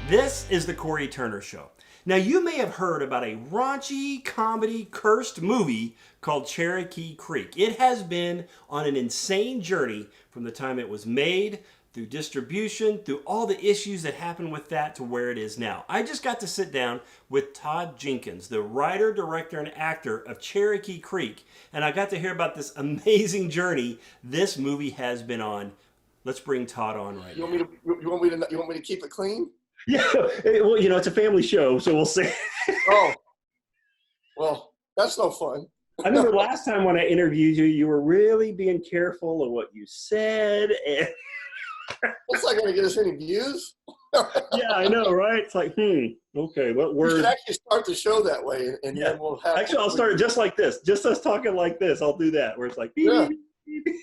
This is the Corey Turner Show. Now, you may have heard about a raunchy comedy cursed movie called Cherokee Creek. It has been on an insane journey from the time it was made, through distribution, through all the issues that happened with that to where it is now. I just got to sit down with Todd Jenkins, the writer, director, and actor of Cherokee Creek, and I got to hear about this amazing journey this movie has been on. Let's bring Todd on right now. You want me to keep it clean? Yeah, well, it's a family show, so we'll see. Oh, well, that's no fun. I remember last time when I interviewed you, you were really being careful of what you said. And It's not going to get us any views. yeah, I know, right? It's like, okay, what word? We should actually start the show that way, and Yeah. then we'll have. Actually, I'll start it just like this. Just us talking like this. I'll do that, where it's like, beep, Yeah. beep, beep.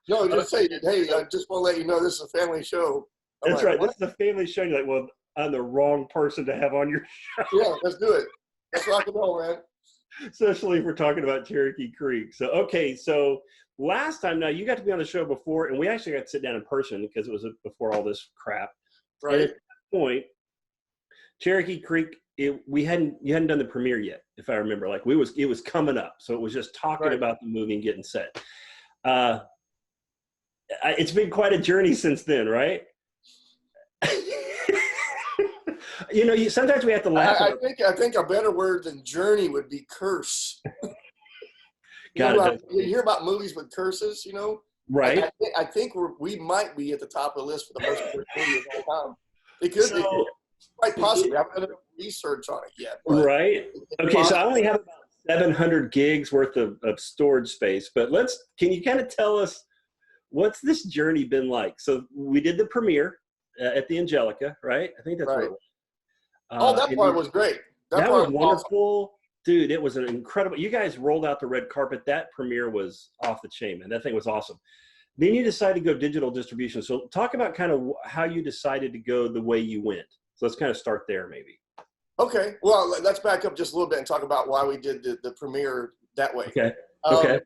No, just say, hey, I just want to let you know this is a family show. I'm That's like, right. what? This is a family show. You're like, well, I'm the wrong person to have on your show. Yeah, let's do it. Let's rock and roll, man. Especially if we're talking about Cherokee Creek. So, okay, so last time, now you got to be on the show before, and we actually got to sit down in person because it was before all this crap. Right. And at that point, Cherokee Creek, you hadn't done the premiere yet, if I remember. Like it was coming up, so it was just talking Right. about the movie and getting set. It's been quite a journey since then, right? Sometimes we have to laugh. I think a better word than journey would be curse. You hear about movies with curses, Right. I think we might be at the top of the list for the most cursed movie of all time. Because quite possibly, I haven't done research on it yet. Right. Okay, so I only have about 700 gigs worth of storage space, but can you kind of tell us what's this journey been like? So we did the premiere at the Angelica, right? I think that's Right. what it was. That part was great. That part was wonderful. Awesome. Dude, it was an incredible. You guys rolled out the red carpet. That premiere was off the chain, man. That thing was awesome. Then you decided to go digital distribution. So talk about kind of how you decided to go the way you went. So let's kind of start there maybe. Okay. Well, let's back up just a little bit and talk about why we did the premiere that way. Okay. Okay.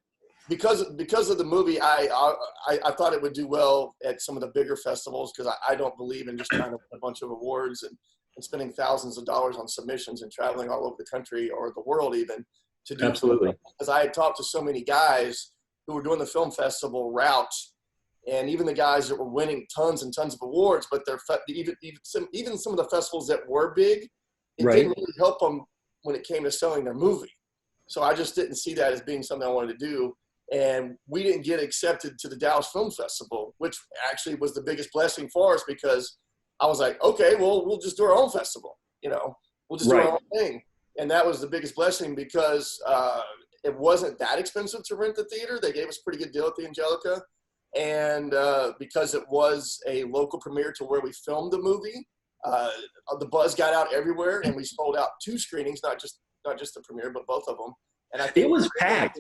Because of the movie, I thought it would do well at some of the bigger festivals because I don't believe in just trying to win a bunch of awards and spending thousands of dollars on submissions and traveling all over the country or the world even to do. Absolutely. Because I had talked to so many guys who were doing the film festival route, and even the guys that were winning tons and tons of awards, but even some of the festivals that were big, it didn't really help them when it came to selling their movie. So I just didn't see that as being something I wanted to do. And we didn't get accepted to the Dallas Film Festival, which actually was the biggest blessing for us because I was like, okay, well, we'll just do our own festival. We'll just do our own thing. And that was the biggest blessing because it wasn't that expensive to rent the theater. They gave us a pretty good deal at the Angelica. And because it was a local premiere to where we filmed the movie, the buzz got out everywhere and we sold out 2 screenings, not just the premiere, but both of them. And I think it was packed.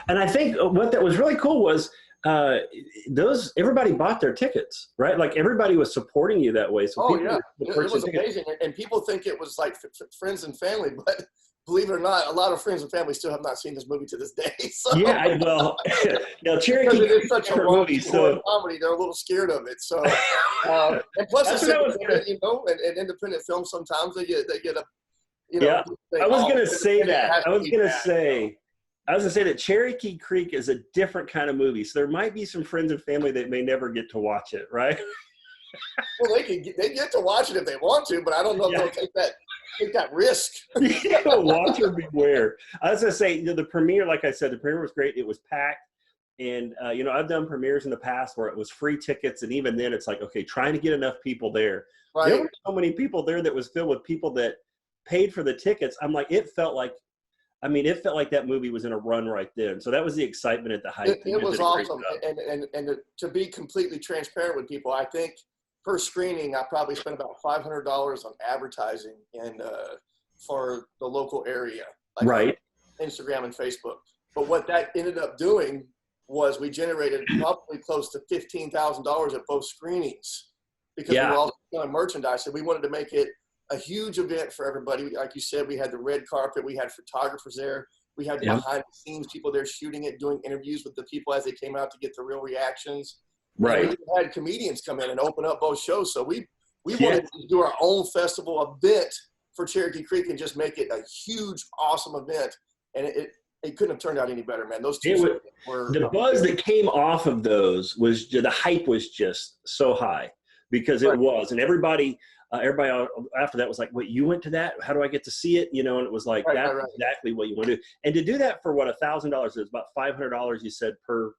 And I think what that was really cool was everybody bought their tickets, right? Like everybody was supporting you that way. So it was amazing. And people think it was like friends and family, but believe it or not, a lot of friends and family still have not seen this movie to this day. So, yeah, Cherokee is such a movie, so comedy, they're a little scared of it. So, and plus, it's independent, and independent films sometimes they get a. I was going to say that. I was going to say that Cherokee Creek is a different kind of movie. So there might be some friends and family that may never get to watch it, right? Well, they get to watch it if they want to, but I don't know if they'll take that risk. Watch or beware. I was going to say, the premiere, like I said, the premiere was great. It was packed. And, I've done premieres in the past where it was free tickets. And even then it's like, okay, trying to get enough people there. Right. There were so many people there that was filled with people that paid for the tickets. I'm like, it felt like that movie was in a run right then. So that was the excitement at the height. It was awesome. And to be completely transparent with people, I think per screening, I probably spent about $500 on advertising and for the local area, like right, Instagram and Facebook. But what that ended up doing was we generated probably close to $15,000 at both screenings because we were all selling merchandise, and we wanted to make it a huge event for everybody. Like you said, we had the red carpet, we had photographers there, we had behind the scenes people there shooting it, doing interviews with the people as they came out to get the real reactions. Right. We had comedians come in and open up both shows. So we We wanted to do our own festival event for Cherokee Creek and just make it a huge, awesome event. And it couldn't have turned out any better, man. Those two were the buzz that came off of those was the hype was just so high because it was, and everybody after that was like, wait, you went to that? How do I get to see it? And it was like, that's exactly what you want to do. And to do that for what, $1,000 is about $500, you said per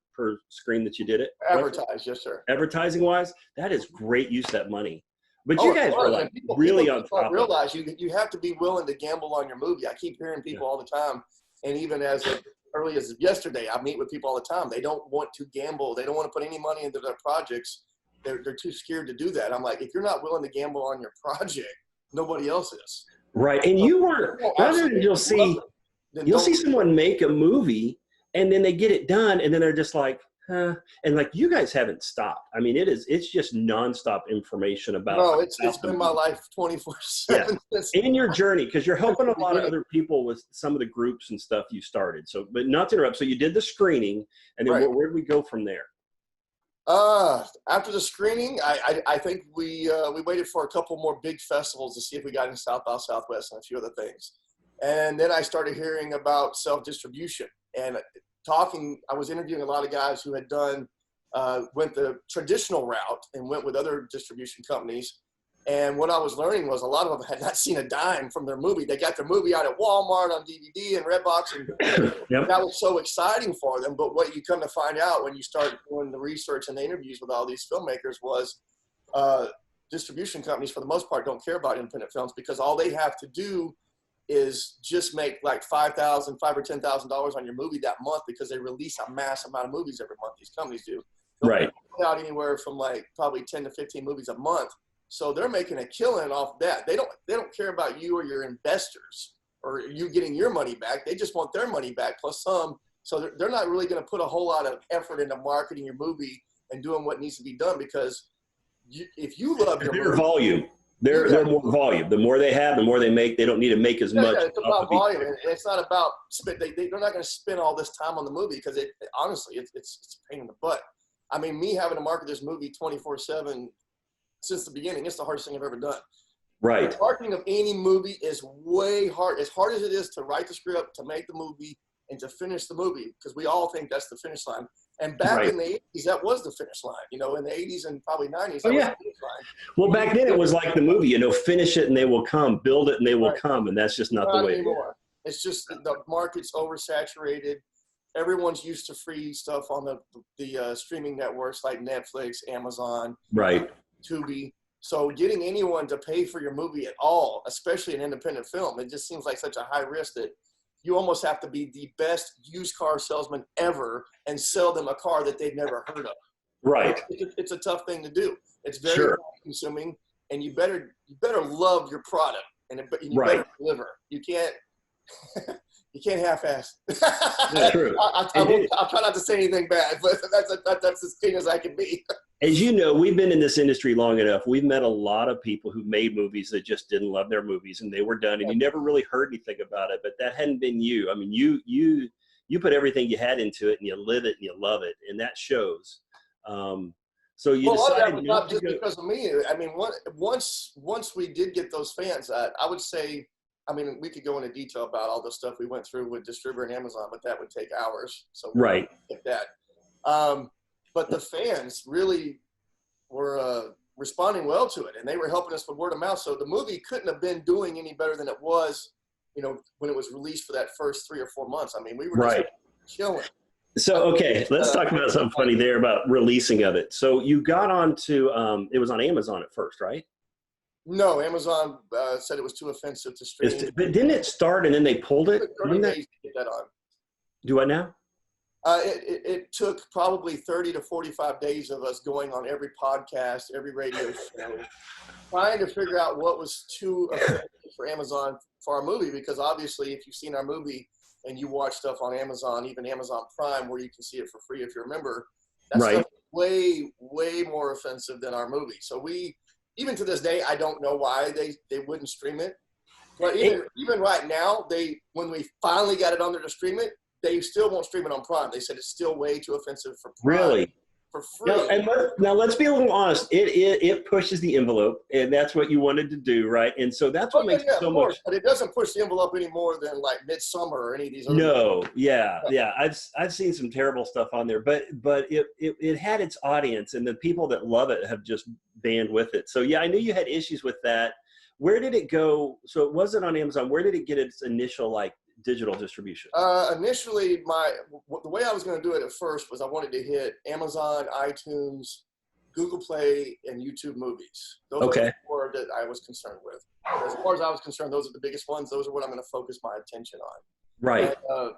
screen that you did it? Advertised, yes, sir. Advertising wise, that is great use of that money. But you guys were like really on top. Realize you have to be willing to gamble on your movie. I keep hearing people all the time, and even as early as yesterday, I meet with people all the time. They don't want to gamble. They don't want to put any money into their projects. They're too scared to do that. I'm like, if you're not willing to gamble on your project, nobody else is. Right, and you weren't. You'll see someone make a movie, and then they get it done, and then they're just like, huh. And like you guys haven't stopped. I mean, it's just nonstop information about. No, it's been my life 24/7. In your journey, because you're helping a lot of other people with some of the groups and stuff you started. So, but not to interrupt. So you did the screening, and then where did we go from there? After the screening, I think we waited for a couple more big festivals to see if we got in South by Southwest and a few other things. And then I started hearing about self-distribution and I was interviewing a lot of guys who had went the traditional route and went with other distribution companies. And what I was learning was a lot of them had not seen a dime from their movie. They got their movie out at Walmart on DVD and Redbox, and that was so exciting for them. But what you come to find out when you start doing the research and the interviews with all these filmmakers was distribution companies, for the most part, don't care about independent films because all they have to do is just make like $5,000 or $10,000 on your movie that month because they release a mass amount of movies every month. These companies do. They'll put out anywhere from like probably 10 to 15 movies a month. So they're making a killing off that. They don't care about you or your investors or you getting your money back. They just want their money back plus some. So they're not really going to put a whole lot of effort into marketing your movie and doing what needs to be done because if you love your movie, volume. They're more volume. The more they have, the more they make. They don't need to make as much. It's about volume. It's not about they're not going to spend all this time on the movie because honestly, it's a pain in the butt. I mean, me having to market this movie 24/7 since the beginning, it's the hardest thing I've ever done. Right. The marketing of any movie is way hard. As hard as it is to write the script, to make the movie, and to finish the movie, because we all think that's the finish line. And back in the 80s, that was the finish line. In the 80s and probably 90s, that was the finish line. Well, back then it was like the movie, finish it and they will come, build it and they will come, and that's just not the way anymore. It's just the market's oversaturated. Everyone's used to free stuff on the streaming networks like Netflix, Amazon, Tubi. So getting anyone to pay for your movie at all, especially an independent film, it just seems like such a high risk that you almost have to be the best used car salesman ever and sell them a car that they've never heard of. Right. It's a tough thing to do. It's very time consuming, and you better love your product, and you better deliver. You can't half-ass. That's true. I'll try not to say anything bad, but that's as clean as I can be. As you know, we've been in this industry long enough. We've met a lot of people who made movies that just didn't love their movies, and they were done, and you never really heard anything about it. But that hadn't been you. I mean, you put everything you had into it, and you live it, and you love it, and that shows. So you decided not just because of me. I mean, once we did get those fans, I would say. I mean, we could go into detail about all the stuff we went through with distributor and Amazon, but that would take hours. So right. Like that. But the fans really were responding well to it, and they were helping us with word of mouth. So the movie couldn't have been doing any better than it was, when it was released for that first 3 or 4 months. I mean, we were just killing. So, okay, let's talk about something funny there about releasing of it. So you got onto, it was on Amazon at first, right? No, Amazon said it was too offensive to stream. But didn't it start and then they pulled it? 30 days to get that on. Do what now? It took probably 30 to 45 days of us going on every podcast, every radio show, trying to figure out what was too offensive for Amazon for our movie. Because obviously, if you've seen our movie and you watch stuff on Amazon, even Amazon Prime, where you can see it for free if you remember, that's stuff way, way more offensive than our movie. So even to this day, I don't know why they wouldn't stream it. But even right now, when we finally got it on there to stream it, they still won't stream it on Prime. They said it's still way too offensive for Prime. Really? for free. Now let's be a little honest. It pushes the envelope, and that's what you wanted to do, right? And so that's what makes it so much. But it doesn't push the envelope any more than like Midsummer or any of these other. No, yeah. I've seen some terrible stuff on there, but it had its audience, and the people that love it have just banned with it. So yeah, I knew you had issues with that. Where did it go? So it wasn't on Amazon. Where did it get its initial like digital distribution? Initially, the way I was going to do it at first was I wanted to hit Amazon, iTunes, Google Play, and YouTube Movies. Those are the four that I was concerned with. As far as I was concerned, those are the biggest ones. Those are what I'm going to focus my attention on. Right. And,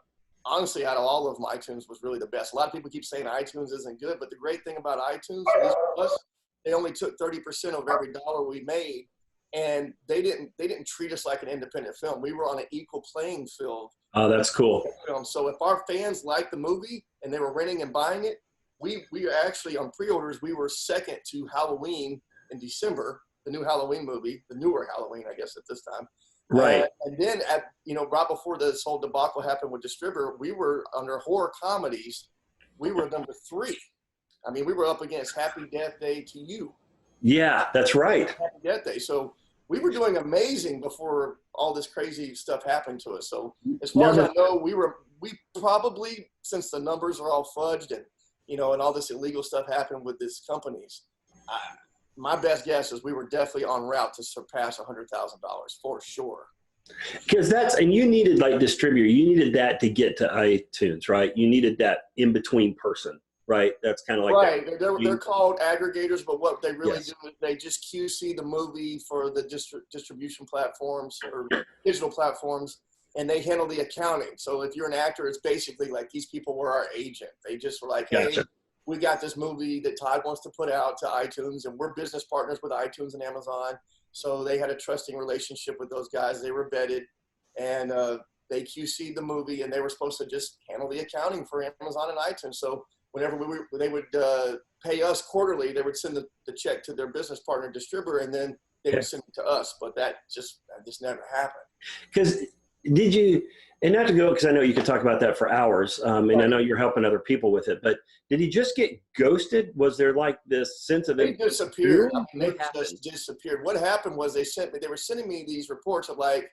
honestly, out of all of them, iTunes was really the best. A lot of people keep saying iTunes isn't good, but the great thing about iTunes, at least for us, they only took 30% of every dollar we made, and they didn't treat us like an independent film. We were on an equal playing field. Oh, that's cool. So if our fans liked the movie and they were renting and buying it, we actually on pre-orders, we were second to Halloween in December, the new Halloween movie, the newer Halloween, I guess at this time. Right. And then right before this whole debacle happened with Distributor, we were under horror comedies. We were number 3. I mean, we were up against Happy Death Day to You. Yeah, that's right. Happy Death Day. So we were doing amazing before all this crazy stuff happened to us. So as far as I know, we probably, since the numbers are all fudged and, and all this illegal stuff happened with these companies, my best guess is we were definitely on route to surpass $100,000 for sure. Because and you needed like distributor, you needed that to get to iTunes, right? You needed that in between person. Right, that's kind of like right. They're called aggregators, but what they really do is they just QC the movie for the distribution platforms or digital platforms, and they handle the accounting. So if you're an actor, it's basically like these people were our agent. They just were like, hey, we got this movie that Todd wants to put out to iTunes, and we're business partners with iTunes and Amazon. So they had a trusting relationship with those guys. They were vetted, and they QC'd the movie, and they were supposed to just handle the accounting for Amazon and iTunes. So whenever they would pay us quarterly, they would send the check to their business partner distributor, and then they would send it to us. But that just never happened. Because did you, and not to go, because I know you could talk about that for hours, and I know you're helping other people with it, but did he just get ghosted? Was there like this sense of They disappeared. They just disappeared. What happened was they were sending me these reports of like,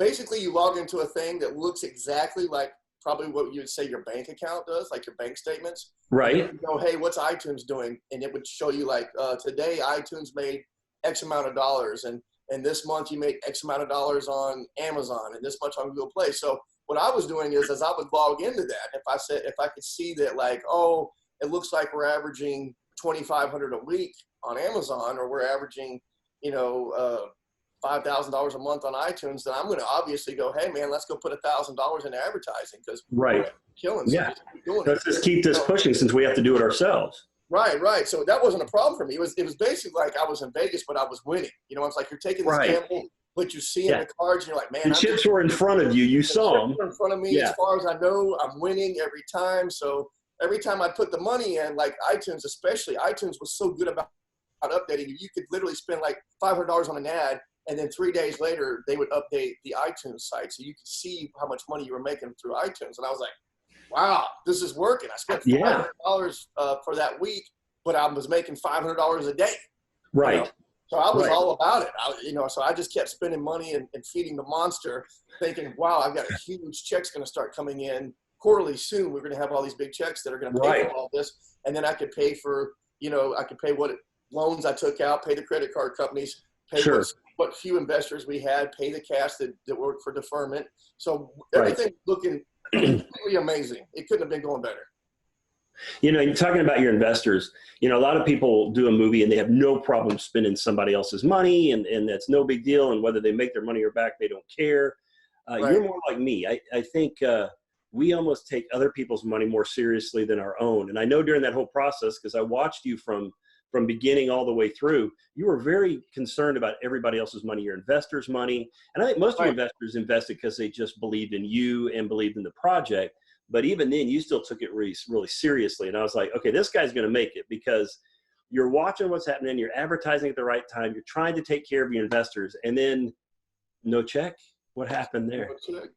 basically you log into a thing that looks exactly like probably what you would say your bank account does, like your bank statements. Right. You go, hey, what's iTunes doing? And it would show you like, today iTunes made X amount of dollars, and this month you made X amount of dollars on Amazon, and this much on Google Play. So what I was doing is, as I would log into that, if I could see that like, oh, it looks like we're averaging $2,500 a week on Amazon, or we're averaging, $5,000 a month on iTunes, then I'm going to obviously go, hey man, let's go put $1,000 in advertising, because we're killing. So let's just keep this pushing since we have to do it ourselves. Right. So that wasn't a problem for me. It was basically like I was in Vegas, but I was winning. It's like you're taking this gamble, but you see in the cards, and you're like, man, the chips were in front of you. You saw them in front of me. As far as I know, I'm winning every time. So every time I put the money in, like iTunes, especially iTunes was so good about updating you. You could literally spend like $500 on an ad, and then 3 days later, they would update the iTunes site, so you could see how much money you were making through iTunes. And I was like, wow, this is working. I spent $500 for that week, but I was making $500 a day. Right. So I was all about it. So I just kept spending money and feeding the monster, thinking, wow, I've got a huge check's going to start coming in quarterly soon. We're going to have all these big checks that are going to pay for all this. And then I could pay for, I could pay what loans I took out, pay the credit card companies, pay what few investors we had, pay the cash that worked for deferment. So everything looking really amazing. It couldn't have been going better. You're talking about your investors. A lot of people do a movie and they have no problem spending somebody else's money, and that's no big deal. And whether they make their money or back, they don't care. You're more like me. I think we almost take other people's money more seriously than our own. And I know during that whole process, because I watched you from beginning all the way through, you were very concerned about everybody else's money, your investors' money. And I think most of your investors invested because they just believed in you and believed in the project. But even then, you still took it really, really seriously. And I was like, okay, this guy's going to make it, because you're watching what's happening. You're advertising at the right time. You're trying to take care of your investors. And then no check. What happened there? No check.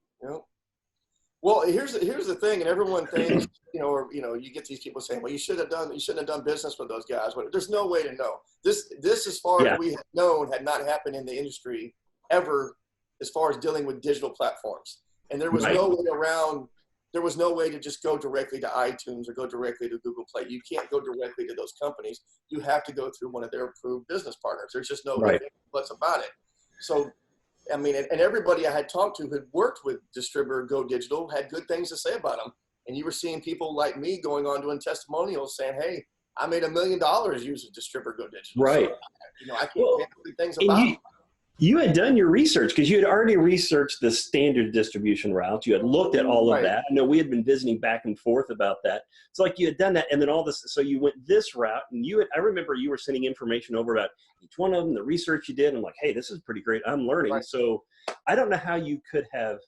Well, here's the thing, and everyone thinks, or you get these people saying, "Well, you shouldn't have done business with those guys." But there's no way to know. This, as far Yeah. as we have known, had not happened in the industry ever, as far as dealing with digital platforms. And there was Right. no way around. There was no way to just go directly to iTunes or go directly to Google Play. You can't go directly to those companies. You have to go through one of their approved business partners. There's just no Right. ifs, buts about it. So, I mean, and everybody I had talked to who had worked with distributor Go Digital had good things to say about them. And you were seeing people like me going on doing testimonials saying, "Hey, I made $1 million using distributor Go Digital." Right. So, I can't Well, say good things and about them. you had done your research because you had already researched the standard distribution routes. You had looked at all of Right. that. I know we had been visiting back and forth about that. It's like you had done that, and then all this. So you went this route, and I remember you were sending information over about each one of them, the research you did. I'm like, hey, this is pretty great. I'm learning. Right. So I don't know how you could have.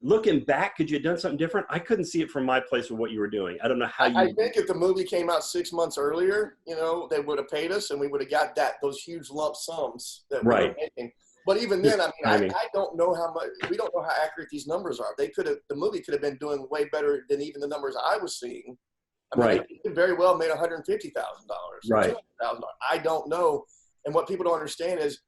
Looking back, could you have done something different? I couldn't see it from my place of what you were doing. I don't know how you. I think if the movie came out 6 months earlier, they would have paid us and we would have got those huge lump sums that we were making. But even then, I mean, I don't know how much. We don't know how accurate these numbers are. The movie could have been doing way better than even the numbers I was seeing. I mean, Right. it could very well made $150,000. Right. $200,000. I don't know. And what people don't understand is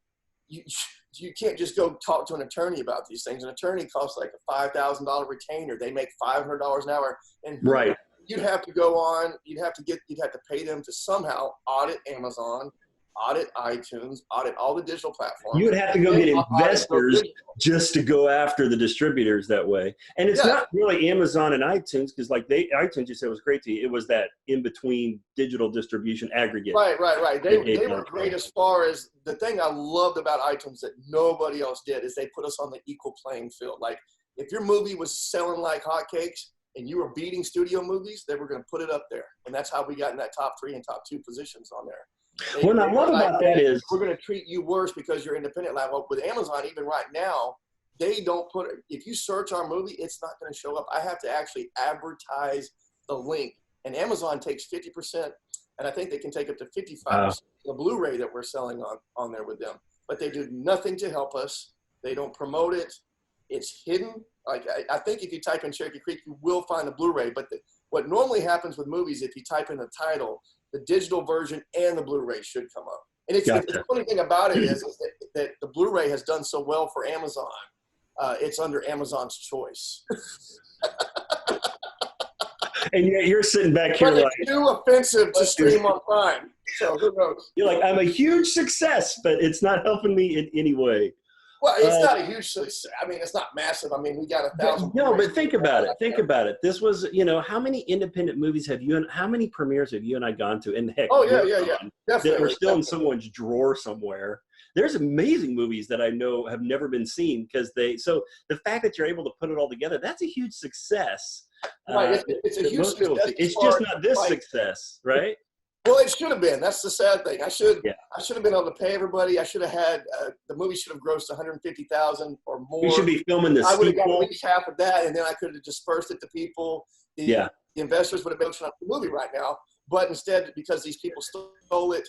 you can't just go talk to an attorney about these things. An attorney costs like a $5,000 retainer. They make $500 an hour, and Right. you'd have to go on. You'd have to pay them to somehow audit Amazon, audit iTunes, audit all the digital platforms. You would have to go get investors just to go after the distributors that way. And it's not really Amazon and iTunes, because like iTunes, you said, was great to you. It was that in between digital distribution aggregate. Right. They were great as far as the thing I loved about iTunes that nobody else did is they put us on the equal playing field. Like if your movie was selling like hotcakes and you were beating studio movies, they were going to put it up there. And that's how we got in that top 3 and top 2 positions on there. What I love about that is we're going to treat you worse because you're independent. Like with Amazon, even right now, they don't put it. If you search our movie, it's not going to show up. I have to actually advertise the link, and Amazon takes 50%, and I think they can take up to 55% the Blu-ray that we're selling on there with them. But they do nothing to help us. They don't promote it. It's hidden. Like I think if you type in Cherokee Creek, you will find the Blu-ray. But what normally happens with movies, if you type in the title, the digital version and the Blu-ray should come up. And the funny thing about it is that the Blu-ray has done so well for Amazon. It's under Amazon's choice. And yet you're sitting back here but like, it's too offensive to stream on Prime. So who knows? You're like, I'm a huge success, but it's not helping me in any way. Well, it's not a huge success. I mean, it's not massive. I mean, we got 1,000. No, but think about it. Think about it. This was, how many independent movies have you and how many premieres have you and I gone to? And heck, Definitely. That are still in someone's drawer somewhere. There's amazing movies that I know have never been seen so the fact that you're able to put it all together, that's a huge success. Right. It's a huge success. It's just not this success, right? Well, it should have been. That's the sad thing. I should have been able to pay everybody. I should have had the movie should have grossed $150,000 or more. We should be filming this. I would have got at least half of that, and then I could have dispersed it to people. The investors would have been looking at the movie right now, but instead, because these people stole it,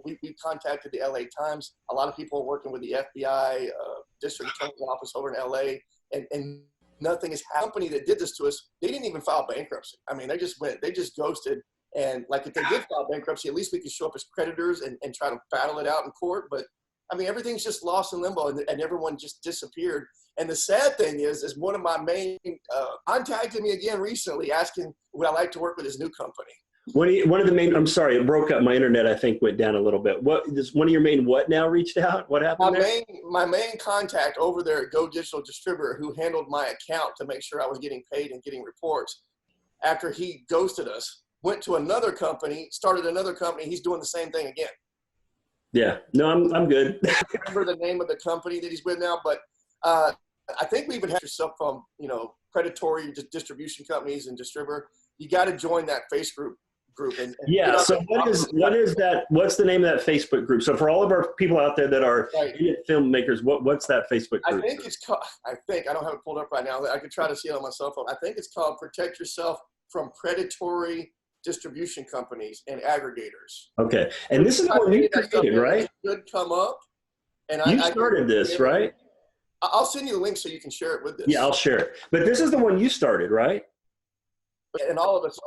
we contacted the LA Times. A lot of people are working with the FBI, district attorney's office over in LA, and nothing is happening. The company that did this to us, they didn't even file bankruptcy. I mean, they just ghosted. And like if they did file bankruptcy, at least we could show up as creditors and try to battle it out in court. But I mean, everything's just lost in limbo, and everyone just disappeared. And the sad thing is one of my main contacted me again recently asking would I like to work with his new company. One of the main, I'm sorry, it broke up. My internet, I think, went down a little bit. One of your main now reached out? What happened My main contact over there at Go Digital Distributor, who handled my account to make sure I was getting paid and getting reports, after he ghosted us, went to another company, started another company. He's doing the same thing again. Yeah. No, I'm good. I can't remember the name of the company that he's with now, but I think we even have yourself from, predatory distribution companies and distributor. You got to join that Facebook group. And so what is that? What's the name of that Facebook group? So for all of our people out there that are filmmakers, what's that Facebook group? I think it's called, I don't have it pulled up right now. I could try to see it on my cell phone. I think it's called Protect Yourself from Predatory Distribution Companies and Aggregators. Okay. And this is what you created, right? Should come up. And you started this, right? I'll send you the link so you can share it with this. Yeah, I'll share it. But this is the one you started, right? And all of us,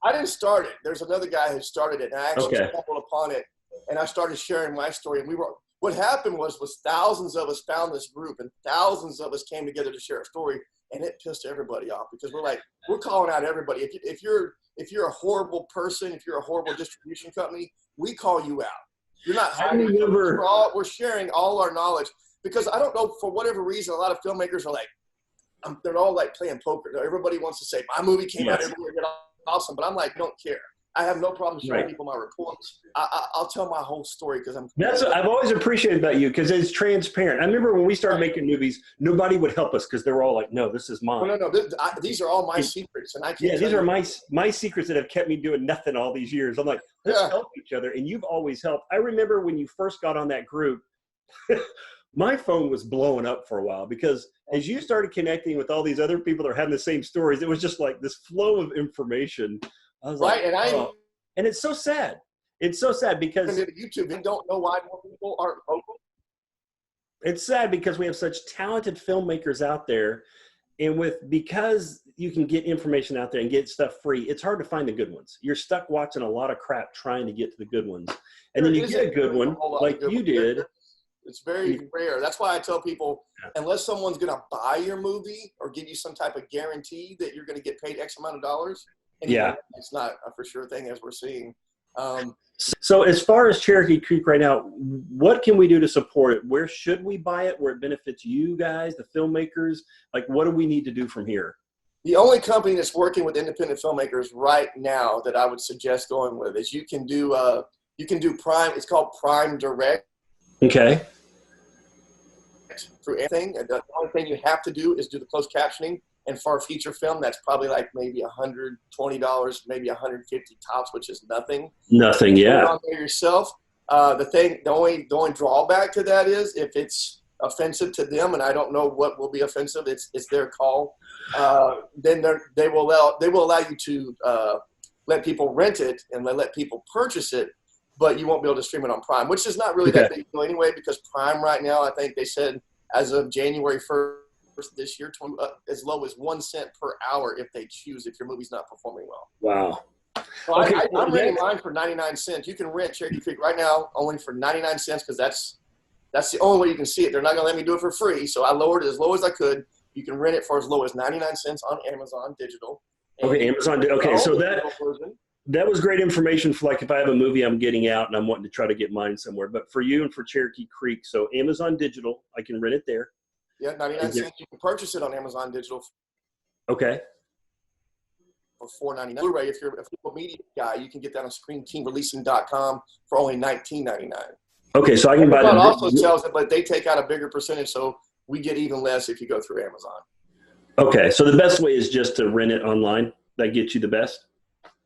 I didn't start it. There's another guy who started it, and I actually stumbled upon it, and I started sharing my story. And what happened was thousands of us found this group, and thousands of us came together to share a story, and it pissed everybody off because we're calling out everybody. If you're a horrible person, if you're a horrible distribution company, we call you out. You're not hiding. We're sharing all our knowledge because I don't know, for whatever reason, a lot of filmmakers are like, they're all like playing poker. Everybody wants to say, my movie came out everywhere, awesome. But I'm like, don't care. I have no problem showing people my reports. I'll tell my whole story because that's what I've always appreciated about you, because it's transparent. I remember when we started making movies, nobody would help us because they were all like, no, this is mine. No. These are all my secrets, and I can't. Yeah, these are my secrets that have kept me doing nothing all these years. I'm like, let's help each other, and you've always helped. I remember when you first got on that group, my phone was blowing up for a while because as you started connecting with all these other people that are having the same stories, it was just like this flow of information. I was like, and it's so sad. It's so sad because YouTube and don't know why more people aren't vocal. It's sad because we have such talented filmmakers out there, and because you can get information out there and get stuff free, it's hard to find the good ones. You're stuck watching a lot of crap trying to get to the good ones, and then you get a good one like you did. It's very rare. That's why I tell people, unless someone's going to buy your movie or give you some type of guarantee that you're going to get paid X amount of dollars, it's not a for sure thing, as we're seeing. So as far as Cherokee Creek right now, what can we do to support it? Where should we buy it where it benefits you guys, the filmmakers? Like, what do we need to do from here? The only company that's working with independent filmmakers right now that I would suggest going with is you can do Prime. It's called Prime Direct. Okay. Through anything, and the only thing you have to do is do the closed captioning. And for a feature film, that's probably like maybe $120, maybe $150 tops, which is nothing. Nothing, you put it on there yourself. The only drawback to that is if it's offensive to them, and I don't know what will be offensive. It's their call. Then they will allow you to let people rent it and let people purchase it, but you won't be able to stream it on Prime, which is not really that big deal anyway, because Prime right now, I think they said as of January 1st this year, as low as 1 cent per hour if they choose, if your movie's not performing well. Wow. So I'm renting mine for 99 cents. You can rent Cherokee Creek right now only for 99 cents because that's the only way you can see it. They're not going to let me do it for free, so I lowered it as low as I could. You can rent it for as low as 99 cents on Amazon Digital. Okay, Amazon. Okay, so that was great information for, like, if I have a movie I'm getting out and I'm wanting to try to get mine somewhere. But for you and for Cherokee Creek, so Amazon Digital, I can rent it there. Yeah, 99 cents. You can purchase it on Amazon Digital. Okay. For $4.99. Blu-ray, if you're a media guy, you can get that on ScreenTeamReleasing.com for only $19.99. Okay, so I can buy that. Amazon also sells it, but they take out a bigger percentage, so we get even less if you go through Amazon. Okay, so the best way is just to rent it online. That gets you the best?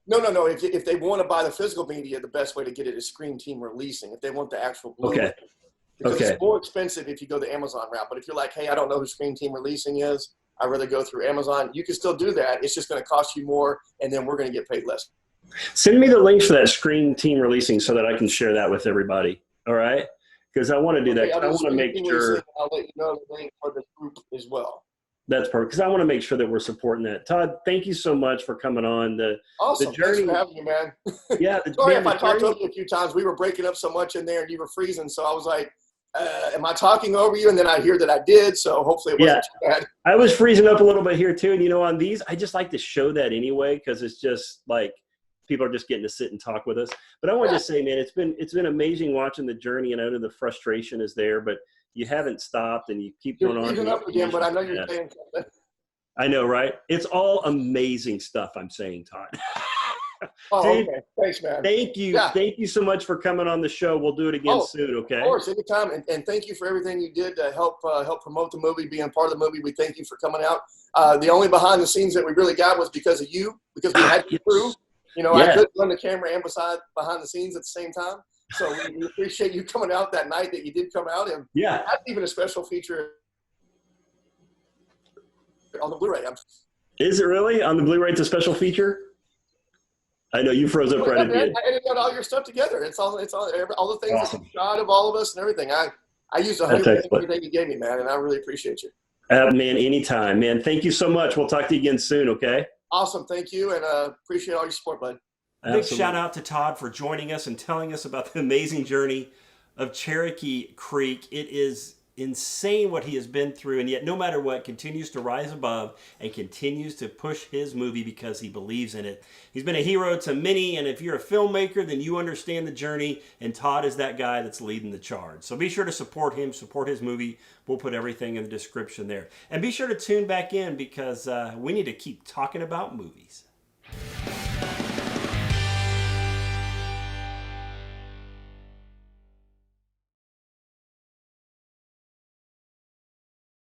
No. If they want to buy the physical media, the best way to get it is Screen Team Releasing. If they want the actual Blu-ray. Okay. Because it's more expensive if you go the Amazon route. But if you're like, hey, I don't know who Screen Team Releasing is, I'd rather go through Amazon, you can still do that. It's just going to cost you more, and then we're going to get paid less. Send me the links for that Screen Team Releasing so that I can share that with everybody. All right? Because I want to do that. I want to make sure. I'll let you know the link for the group as well. That's perfect, because I want to make sure that we're supporting that. Todd, thank you so much for coming on. Awesome. The journey. Thanks for having me, man. Yeah. Sorry if I talked over you a few times. We were breaking up so much in there, and you were freezing, so I was like, am I talking over you? And then I hear that I did, so hopefully it wasn't too bad. I was freezing up a little bit here too, and on these, I just like to show that anyway, because it's just like people are just getting to sit and talk with us. But I want to just say, man, it's been amazing watching the journey, and I know the frustration is there, but you haven't stopped, and you keep going on. You're freezing up again, but I know you're saying something. I know, right? It's all amazing stuff I'm saying, Todd. Dude, okay. Thanks, man. Thank you. Yeah. Thank you so much for coming on the show. We'll do it again soon, okay? Of course, anytime. And thank you for everything you did to help promote the movie, being part of the movie. We thank you for coming out. The only behind the scenes that we really got was because of you, because we had you through. I couldn't run the camera and behind the scenes at the same time. So we appreciate you coming out that night that you did come out. And that's even a special feature on the Blu-ray. Is it really? On the Blu-ray, it's a special feature? I know you froze up right at the end. I edited all your stuff together. It's all the things that you shot of all of us and everything. I used That's 100% excellent. everything you gave me, man, and I really appreciate you. Man, anytime, man. Thank you so much. We'll talk to you again soon, okay? Awesome. Thank you, and appreciate all your support, bud. Big shout out to Todd for joining us and telling us about the amazing journey of Cherokee Creek. It is insane what he has been through, and yet no matter what, continues to rise above and continues to push his movie because he believes in it. He's been a hero to many, and if you're a filmmaker, then you understand the journey, and Todd is that guy that's leading the charge. So be sure to support him, support his movie. We'll put everything in the description there. And be sure to tune back in because we need to keep talking about movies.